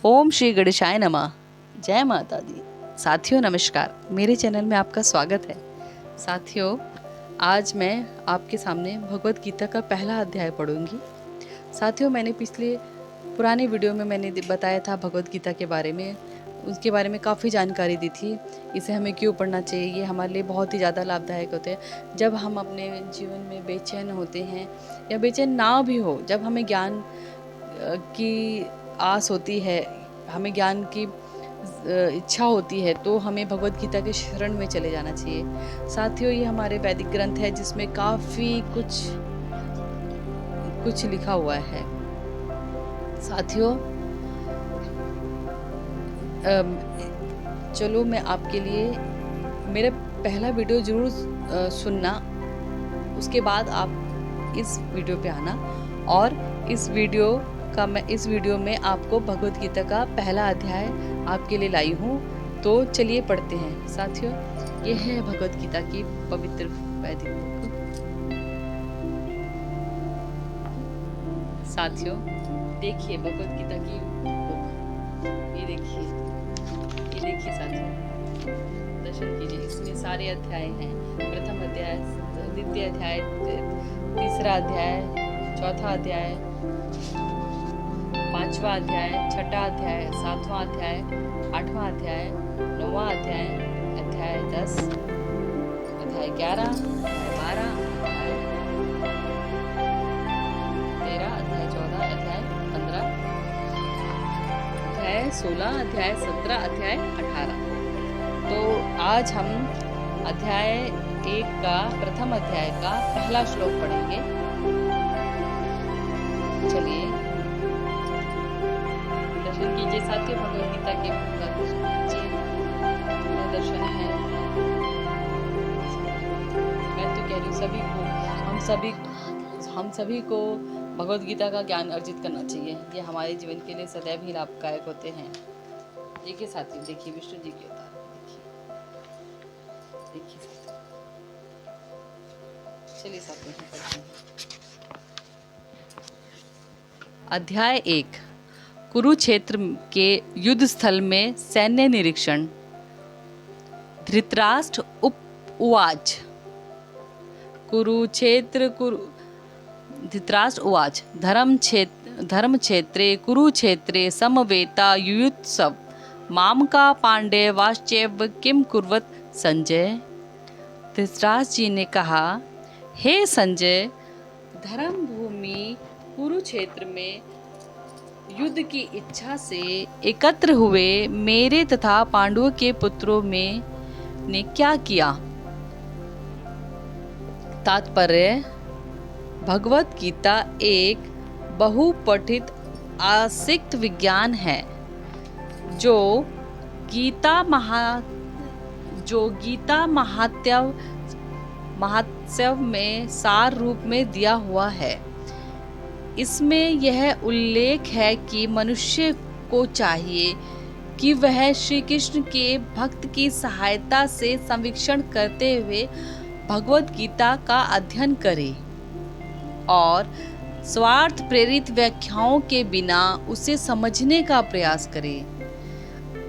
ओम श्री गणेशाय नमः। जय माता दी। साथियों नमस्कार, मेरे चैनल में आपका स्वागत है। साथियों, आज मैं आपके सामने भगवत गीता का पहला अध्याय पढ़ूंगी। साथियों, मैंने पुराने वीडियो में मैंने बताया था भगवत गीता के बारे में, उसके बारे में काफ़ी जानकारी दी थी। इसे हमें क्यों पढ़ना चाहिए, ये हमारे लिए बहुत ही ज़्यादा लाभदायक होते हैं। जब हम अपने जीवन में बेचैन होते हैं या बेचैन ना भी हो, जब हमें ज्ञान की आस होती है, हमें ज्ञान की इच्छा होती है, तो हमें भगवत गीता के शरण में चले जाना चाहिए। साथियों, ये हमारे वैदिक ग्रंथ है जिसमें काफ़ी कुछ लिखा हुआ है। साथियों, चलो मैं आपके लिए मेरा पहला वीडियो ज़रूर सुनना, उसके बाद आप इस वीडियो पे आना। और इस वीडियो में आपको भगवत गीता का पहला अध्याय आपके लिए लाई हूँ। तो चलिए पढ़ते हैं। साथियों, ये है भगवत गीता की पवित्र वैदिक बुक। साथियों, देखिए भगवत गीता की बुक, ये देखिए साथियों, दर्शन कीजिए। इसमें सारे अध्याय हैं। प्रथम अध्याय, द्वितीय अध्याय, तीसरा अध्याय, चौथा अध्याय, पांचवा अध्याय, छठा अध्याय, सातवां अध्याय, आठवां अध्याय, नौवां अध्याय, अध्याय 10, अध्याय 11, अध्याय 12, अध्याय 13, अध्याय 14, अध्याय 15, अध्याय 16, अध्याय 17, अध्याय 18। तो आज हम अध्याय 1 का, प्रथम अध्याय का पहला श्लोक पढ़ेंगे। चलिए दर्शन कीजिए। साथियों, भगवत गीता के दर्शन है। मैं तो कह रही हूँ सभी को, हम सभी को भगवत गीता का ज्ञान अर्जित करना चाहिए। ये हमारे जीवन के लिए सदैव ही लाभदायक होते हैं। देखिए साथियों, देखिए विष्णु जी के अवतार, देखिए साथियों। चलिए साथियों, पढ़ते हैं। अध्याय 1, कुरुक्षेत्र के युद्ध स्थल में सैन्य निरीक्षण। धृतराष्ट्र उवाच धृतराष्ट्र उवाच धर्मक्षेत्रे कुरुक्षेत्रे समवेता युयुत्सव मामका पांडवाश्चैव किम कुर्वत संजय। धृतराष्ट्र जी ने कहा, हे संजय, धर्म भूमि कुरुक्षेत्र में युद्ध की इच्छा से एकत्र हुए मेरे तथा पांडवों के पुत्रों में ने क्या किया। तात्पर्य: भगवत गीता एक बहुपठित आसिक्त विज्ञान है जो गीता महात्म्य में सार रूप में दिया हुआ है। इसमें यह उल्लेख है कि मनुष्य को चाहिए कि वह श्री कृष्ण के भक्त की सहायता से संवीक्षण करते हुए भगवत गीता का अध्ययन करे और स्वार्थ प्रेरित व्याख्याओं के बिना उसे समझने का प्रयास करे।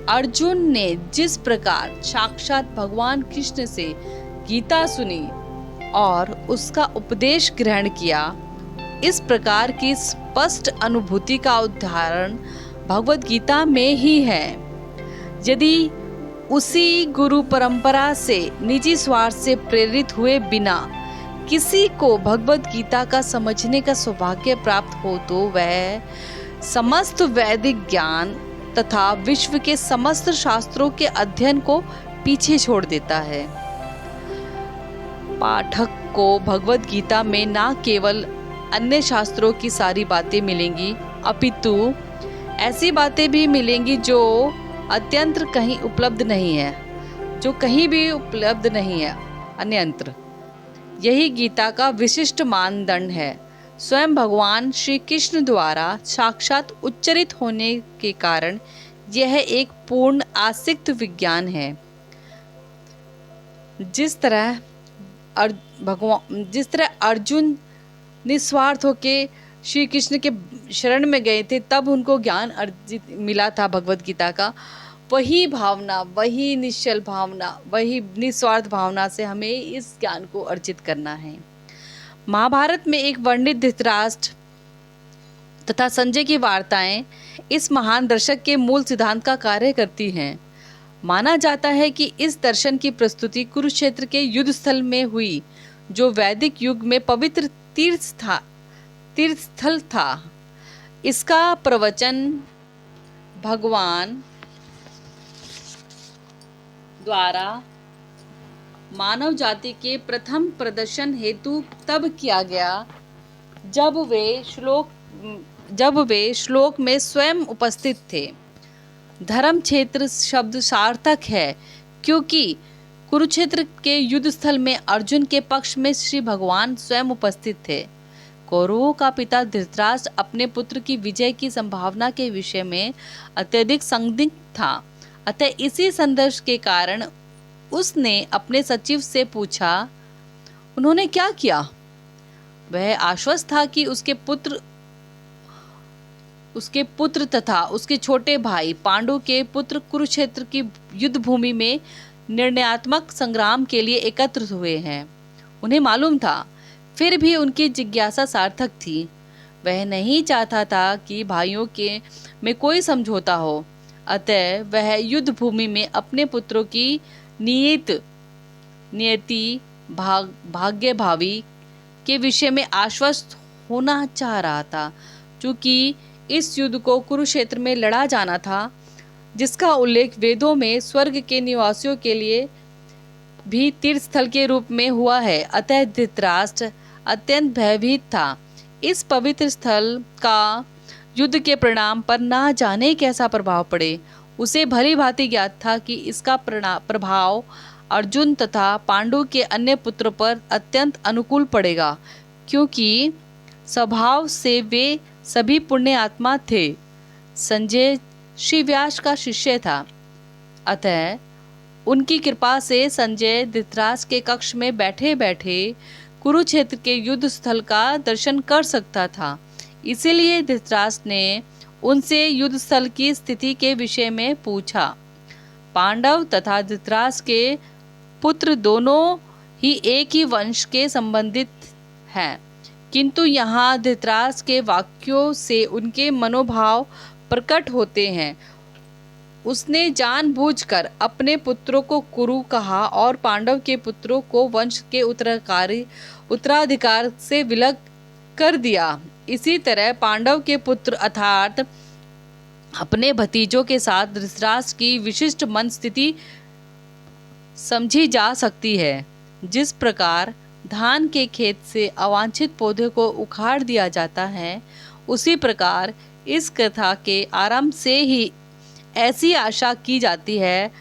अर्जुन ने जिस प्रकार साक्षात भगवान कृष्ण से गीता सुनी और उसका उपदेश ग्रहण किया, इस प्रकार की स्पष्ट अनुभूति का उदाहरण भगवत गीता में ही है। यदि उसी गुरु परंपरा से निजी स्वार्थ से प्रेरित हुए बिना किसी को भगवत गीता का समझने का सौभाग्य प्राप्त हो, तो वह समस्त वैदिक ज्ञान तथा विश्व के समस्त शास्त्रों के अध्ययन को पीछे छोड़ देता है। पाठक को भगवत गीता में न केवल अन्य शास्त्रों की सारी बातें मिलेंगी, अपितु ऐसी बातें भी मिलेंगी जो अत्यंत कहीं उपलब्ध नहीं है, जो कहीं भी उपलब्ध नहीं है अन्यंत्र। यही गीता का विशिष्ट मानदंड है। स्वयं भगवान श्री कृष्ण द्वारा साक्षात उच्चरित होने के कारण यह एक पूर्ण आसिक्त विज्ञान है। जिस तरह अर्जुन निस्वार्थ होके श्री कृष्ण के शरण में गए थे, तब उनको ज्ञान अर्जित मिला था भगवत गीता का। वही भावना, वही निश्चल भावना, वही निस्वार्थ भावना से हमें इस ज्ञान को अर्जित करना है। महाभारत में एक वर्णित धृतराष्ट्र तथा संजय की वार्ताएं इस महान दर्शक के मूल सिद्धांत का कार्य करती हैं। माना जाता है कि इस दर्शन की प्रस्तुति कुरुक्षेत्र के युद्ध स्थल में हुई, जो वैदिक युग में पवित्र तीर्थस्थल था। इसका प्रवचन भगवान द्वारा मानव जाति के प्रथम प्रदर्शन हेतु तब किया गया जब वे श्लोक में स्वयं उपस्थित थे। धर्म क्षेत्र शब्द सार्थक है क्योंकि कुरुक्षेत्र के युद्ध स्थल में अर्जुन के पक्ष में श्री भगवान स्वयं उपस्थित थे। कौरवों का पिता धृतराष्ट्र अपने पुत्र की विजय की संभावना के विषय में अत्यधिक संदिग्ध था। अतः इसी संघर्ष के कारण उसने अपने सचिव से पूछा, उन्होंने क्या किया? वह आश्वस्त था कि उसके पुत्र तथा उसके छोटे भाई पांडु के पुत्र कुरुक्षेत्र की युद्ध भूमि में निर्णयात्मक संग्राम के लिए एकत्र हुए हैं। उन्हें मालूम था, फिर भी उनकी जिज्ञासा सार्थक थी। वह नहीं चाहता था कि भाइयों के में कोई समझौता हो। अतः वह युद्ध भूमि में अपने पुत्रों की नियति भाग्य भावी के विषय में आश्वस्त होना चाह रहा था। चूंकि इस युद्ध को कुरुक्षेत्र में लड़ा जाना था, जिसका उल्लेख वेदों में स्वर्ग के निवासियों के लिए भी तीर्थ स्थल के रूप में हुआ है, अतः धृतराष्ट्र अत्यंत भयभीत था। इस पवित्र स्थल का युद्ध के परिणाम पर ना जाने कैसा प्रभाव पड़े। उसे भली भांति ज्ञात था कि इसका प्रभाव अर्जुन तथा पांडु के अन्य पुत्रों पर अत्यंत अनुकूल पड़ेगा, क्योंकि स्वभाव से वे सभी पुण्य आत्मा थे। संजय श्री व्यास का शिष्य था, अतः उनकी कृपा से संजय धृतराष्ट्र के कक्ष में बैठे बैठे कुरुक्षेत्र के युद्ध स्थल का दर्शन कर सकता था। इसीलिए धृतराष्ट्र ने उनसे युद्ध स्थल की स्थिति के विषय में पूछा। पांडव तथा धृतराष्ट्र के पुत्र दोनों ही एक ही वंश के संबंधित हैं, किंतु यहाँ धृतराष्ट्र के वाक्यों से उनके मनोभाव प्रकट होते हैं। उसने जानबूझकर अपने पुत्रों को कुरु कहा और पांडव के पुत्रों को वंश के उत्तराधिकार से विलग कर दिया। इसी तरह पांडव के पुत्र अर्थात अपने भतीजों के साथ धृतराष्ट्र की विशिष्ट मन स्थिति समझी जा सकती है। जिस प्रकार धान के खेत से अवांछित पौधे को उखाड़ दिया जाता है, उसी प्रकार इस कथा के आरंभ से ही ऐसी आशा की जाती है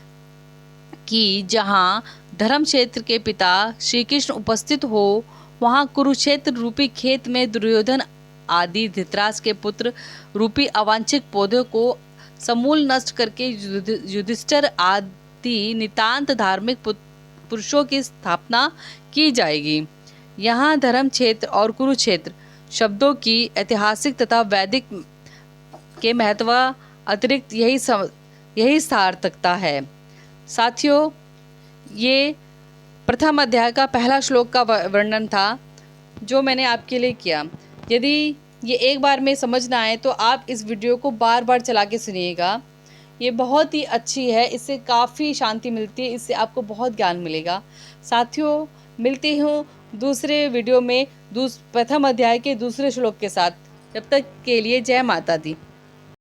कि जहाँ धर्म क्षेत्र के पिता श्री कृष्ण उपस्थित हो, वहाँ कुरुक्षेत्र रूपी खेत में दुर्योधन आदि धृतराष्ट्र के पुत्र रूपी अवांछित पौधे को समूल नष्ट करके युधिष्ठिर आदि नितांत धार्मिक पुरुषों की स्थापना की जाएगी। यहाँ धर्म क्षेत्र और कुरुक्षेत्र शब्दों की ऐतिहासिक तथा वैदिक के महत्व अतिरिक्त यही सार्थकता है। साथियों, ये प्रथम अध्याय का पहला श्लोक का वर्णन था जो मैंने आपके लिए किया। यदि ये एक बार में समझ ना आए तो आप इस वीडियो को बार बार चला के सुनिएगा। ये बहुत ही अच्छी है, इससे काफ़ी शांति मिलती है, इससे आपको बहुत ज्ञान मिलेगा। साथियों, मिलती हूँ दूसरे वीडियो में प्रथम अध्याय के दूसरे श्लोक के साथ। जब तक के लिए जय माता दी।